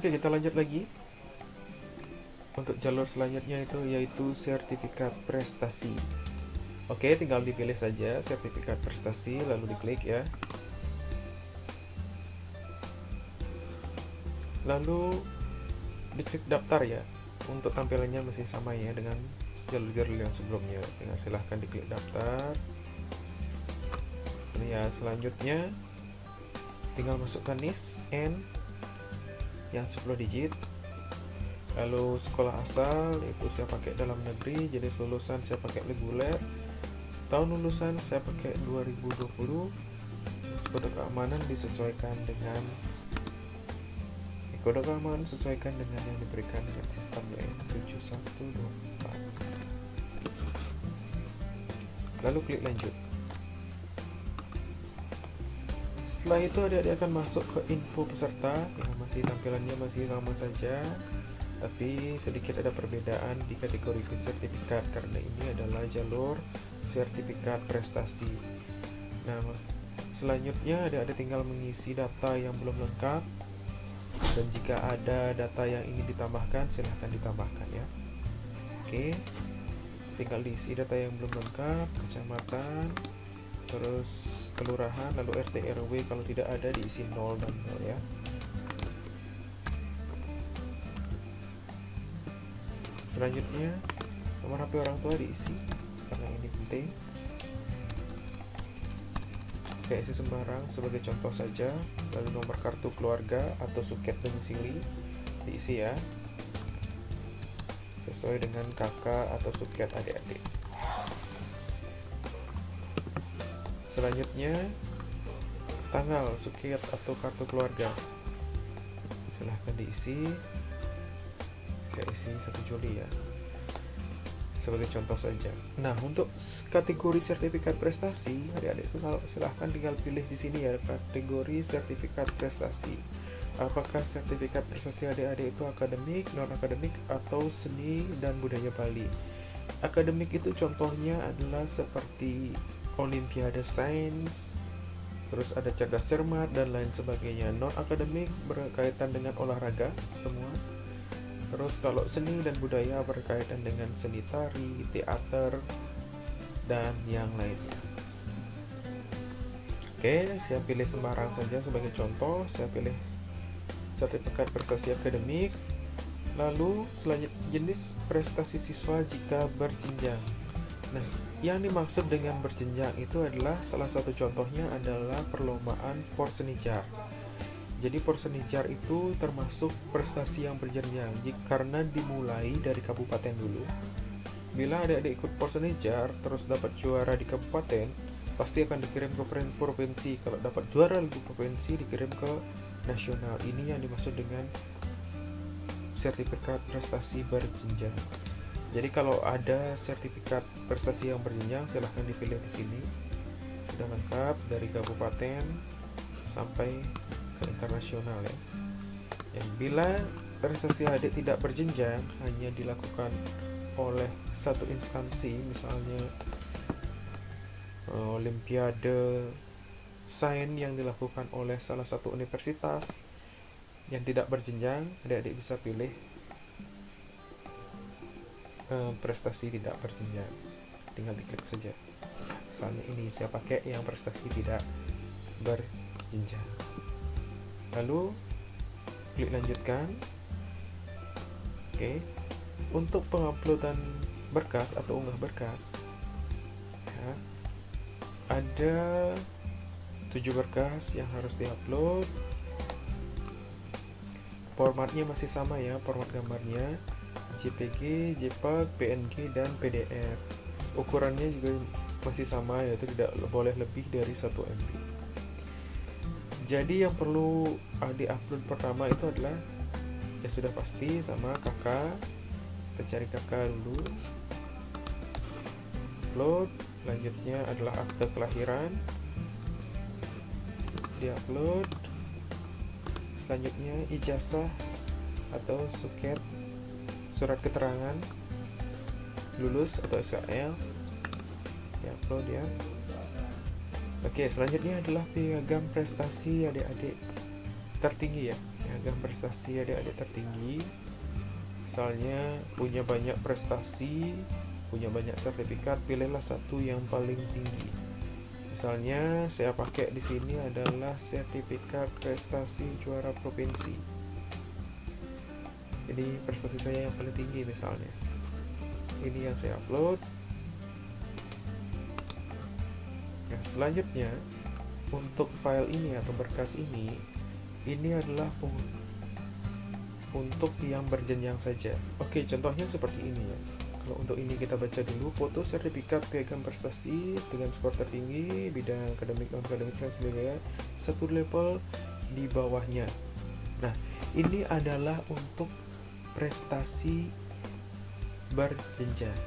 Oke, kita lanjut lagi. Untuk jalur selanjutnya itu yaitu sertifikat prestasi. Oke, tinggal dipilih saja sertifikat prestasi lalu diklik ya. Lalu diklik daftar ya. Untuk tampilannya masih sama ya dengan jalur-jalur yang sebelumnya. Tinggal silahkan diklik daftar. Ya, selanjutnya tinggal masukkan NIS N yang 10 digit. Lalu sekolah asal itu saya pakai dalam negeri, jenis lulusan saya pakai reguler, tahun lulusan saya pakai 2020, kode keamanan disesuaikan dengan yang diberikan dengan sistem yaitu 7124. Lalu klik lanjut. Setelah itu adik-adik akan masuk ke info peserta yang masih tampilannya masih sama saja, tapi sedikit ada perbedaan di kategori sertifikat karena ini adalah jalur sertifikat prestasi. Nah, selanjutnya adik-adik tinggal mengisi data yang belum lengkap, dan jika ada data yang ingin ditambahkan silahkan ditambahkan ya. Oke, tinggal diisi data yang belum lengkap, kecamatan, terus kelurahan, lalu RT RW, kalau tidak ada diisi 0 dan 0 ya. Selanjutnya nomor HP orang tua diisi karena ini penting. Saya isi sembarang sebagai contoh saja. Lalu nomor kartu keluarga atau suket domisili diisi ya, sesuai dengan kakak atau suket adik-adik. Selanjutnya tanggal suket atau kartu keluarga silahkan diisi. Saya isi 1 Juli ya, sebagai contoh saja. Nah, untuk kategori sertifikat prestasi, adik-adik silahkan tinggal pilih di sini ya, kategori sertifikat prestasi. Apakah sertifikat prestasi adik-adik itu akademik, non akademik, atau seni dan budaya Bali? Akademik itu contohnya adalah seperti Olimpiade Sains, terus ada cerdas cermat dan lain sebagainya. Non akademik berkaitan dengan olahraga semua. Terus kalau seni dan budaya berkaitan dengan seni tari, teater, dan yang lainnya. Oke, saya pilih sembarang saja sebagai contoh. Saya pilih sertifikat prestasi akademik. Lalu selanjutnya jenis prestasi siswa jika berjenjang. Nah, yang dimaksud dengan berjenjang itu adalah salah satu contohnya adalah perlombaan Porsenijar. Jadi Porsenijar itu termasuk prestasi yang berjenjang karena dimulai dari kabupaten dulu. Bila adik-adik ikut Porsenijar terus dapat juara di kabupaten, pasti akan dikirim ke provinsi. Kalau dapat juara di provinsi dikirim ke nasional. Ini yang dimaksud dengan sertifikat prestasi berjenjang. Jadi kalau ada sertifikat prestasi yang berjenjang silahkan dipilih di sini. Sudah lengkap dari kabupaten sampai ke internasional ya. Yang bila prestasi adik tidak berjenjang, hanya dilakukan oleh satu instansi, misalnya Olimpiade Sains yang dilakukan oleh salah satu universitas yang tidak berjenjang, adik-adik bisa pilih prestasi tidak berjenjang. Tinggal diklik saja. Misalnya ini saya pakai yang prestasi tidak berjenjang. Lalu klik lanjutkan. Oke. Untuk penguploadan berkas atau unggah berkas ya, ada 7 berkas yang harus diupload. Formatnya masih sama ya, format gambarnya JPG, JPEG, PNG, dan PDF. Ukurannya juga masih sama, yaitu tidak boleh lebih dari 1 MB. Jadi yang perlu di-upload pertama itu adalah ya sudah pasti sama kakak. Kita cari kakak dulu, upload. Selanjutnya adalah akte kelahiran, di-upload. Selanjutnya ijazah atau suket, surat keterangan lulus atau SKL, di-upload ya. Oke, selanjutnya adalah piagam prestasi adik-adik tertinggi ya, yang piagam prestasi adik-adik tertinggi. Misalnya punya banyak prestasi, punya banyak sertifikat, pilihlah satu yang paling tinggi. Misalnya saya pakai di sini adalah sertifikat prestasi juara provinsi. Jadi prestasi saya yang paling tinggi misalnya. Ini yang saya upload. Nah, selanjutnya untuk file ini atau berkas ini adalah untuk yang berjenjang saja. Oke, contohnya seperti ini ya. Kalau untuk ini kita baca dulu, foto sertifikat piagam prestasi dengan skor tertinggi bidang akademik dan sebagainya, satu level di bawahnya. Nah, ini adalah untuk prestasi berjenjang.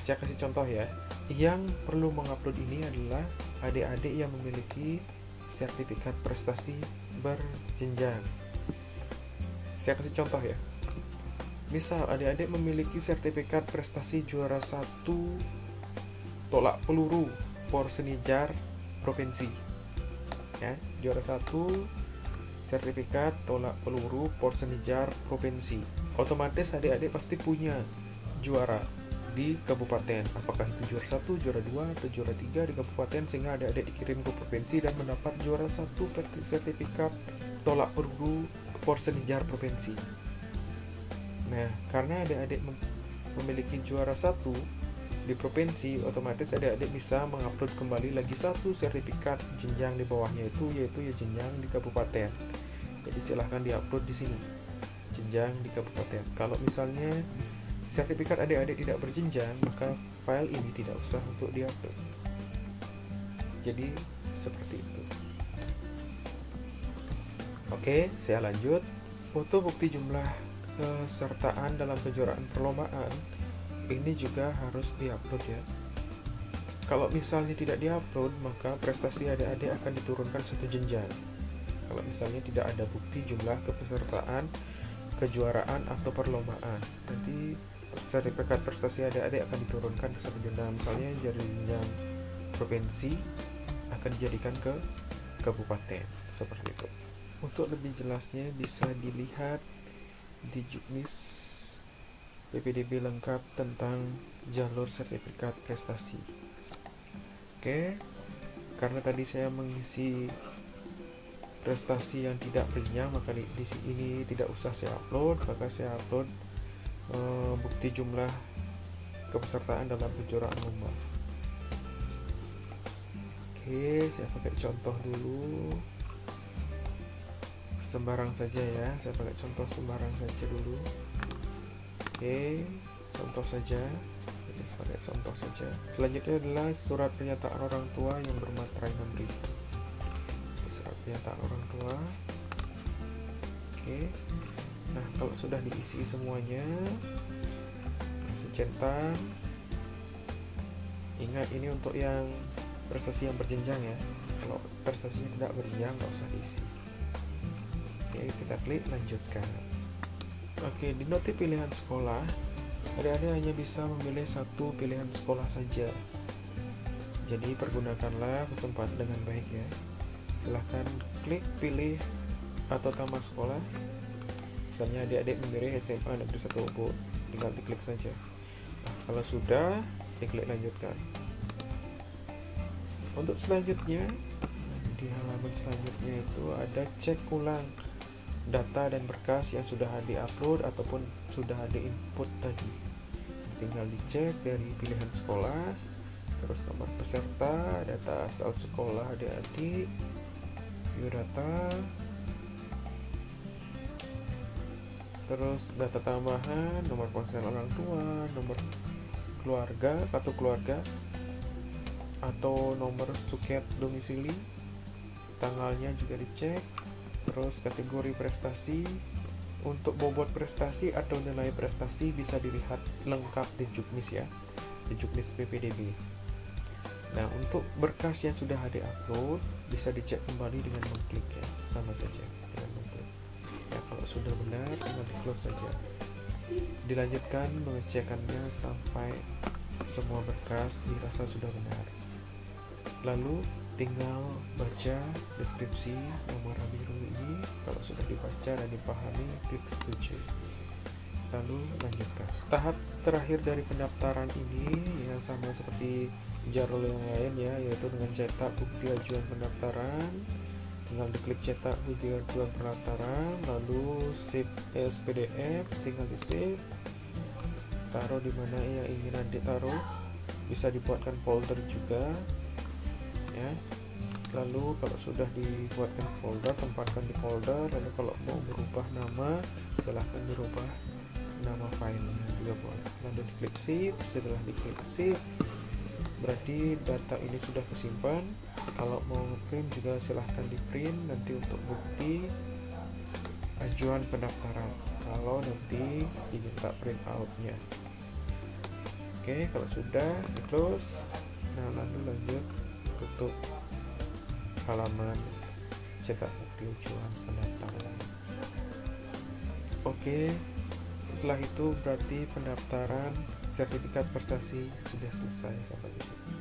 Saya kasih contoh ya. Yang perlu mengupload ini adalah adik-adik yang memiliki sertifikat prestasi berjenjang. Saya kasih contoh ya. Misal adik-adik memiliki sertifikat prestasi juara 1 tolak peluru Porsenijar provinsi. Ya, juara 1 sertifikat tolak peluru Porsenijar provinsi. Otomatis adik-adik pasti punya juara di kabupaten. Apakah itu juara 1, juara 2, atau juara 3 di kabupaten, sehingga adik-adik dikirim ke provinsi dan mendapat juara 1 sertifikat tolak peluru Porsenijar provinsi. Nah, karena adik-adik memiliki juara 1 di provinsi, otomatis adik-adik bisa mengupload kembali lagi satu sertifikat jenjang di bawahnya yaitu jenjang di kabupaten. Jadi silahkan diupload di sini, jenjang di kabupaten. Kalau misalnya sertifikat adik-adik tidak berjenjang, maka file ini tidak usah untuk diupload. Jadi seperti itu. Oke, saya lanjut. Foto bukti jumlah kesertaan dalam kejuaraan perlombaan ini juga harus diupload ya. Kalau misalnya tidak diupload, maka prestasi adik-adik akan diturunkan satu jenjang. Kalau misalnya tidak ada bukti jumlah kepesertaan kejuaraan atau perlombaan, nanti sertifikat prestasi adik-adik akan diturunkan ke satu jenjang. Misalnya dari jenjang provinsi akan dijadikan ke kabupaten, seperti itu. Untuk lebih jelasnya bisa dilihat di Juknis PPDB lengkap tentang jalur sertifikat prestasi. Oke, karena tadi saya mengisi prestasi yang tidak berjenjang, maka di sini tidak usah saya upload, maka saya upload bukti jumlah kepesertaan dalam kejuaraan lomba. Oke, saya pakai contoh dulu. Sembarang saja ya, saya pakai contoh sembarang saja dulu. Oke, contoh saja. Jadi saya pakai contoh saja. Selanjutnya adalah surat pernyataan orang tua yang bermaterai 6.000. Surat pernyataan orang tua. Oke. Nah, kalau sudah diisi semuanya, kasih centang. Ingat, ini untuk yang prestasi yang berjenjang ya. Kalau prestasinya tidak berjenjang, nggak usah diisi. Oke, kita klik lanjutkan. Oke, di notif pilihan sekolah, adik-adik hanya bisa memilih satu pilihan sekolah saja. Jadi pergunakanlah kesempatan dengan baik ya. Silahkan klik pilih atau tambah sekolah. Misalnya adik-adik memilih SMA Negeri 1 Ubud, tinggal diklik saja. Nah, kalau sudah, diklik lanjutkan. Untuk selanjutnya, di halaman selanjutnya itu ada cek ulang data dan berkas yang sudah di-upload ataupun sudah di-input tadi. Tinggal dicek dari pilihan sekolah, terus nomor peserta, data asal sekolah adik-adik, biodata, terus data tambahan, nomor ponsel orang tua, nomor keluarga, kartu keluarga, atau nomor suket domisili, tanggalnya juga dicek. Terus kategori prestasi, untuk bobot prestasi atau nilai prestasi bisa dilihat lengkap di Juknis ya, di Juknis PPDB. Nah, untuk berkas yang sudah ada upload bisa dicek kembali dengan mengklik ya, sama saja dengan mengklik. Ya, kalau sudah benar tinggal di close saja. Dilanjutkan mengecekannya sampai semua berkas dirasa sudah benar. Lalu tinggal baca deskripsi yang warna biru ini. Kalau sudah dibaca dan dipahami, klik setuju, lalu lanjutkan. Tahap terakhir dari pendaftaran ini yang sama seperti Jarol yang lain ya, yaitu dengan cetak bukti ajuan pendaftaran. Tinggal diklik cetak bukti ajuan pendaftaran, lalu save as PDF, tinggal di save, taruh di mana yang ingin nanti taruh, bisa dibuatkan folder juga ya. Lalu kalau sudah dibuatkan folder, tempatkan di folder. Lalu kalau mau merubah nama, silahkan dirubah nama filenya juga boleh. Lalu diklik save. Setelah diklik save, berarti data ini sudah kesimpan. Kalau mau print juga silahkan di print nanti untuk bukti ajuan pendaftaran kalau nanti diminta print outnya. Oke, kalau sudah di close, nah lalu lanjut tutup halaman cetak bukti ajuan pendaftaran. Oke, setelah itu berarti pendaftaran sertifikat prestasi sudah selesai sampai di sini.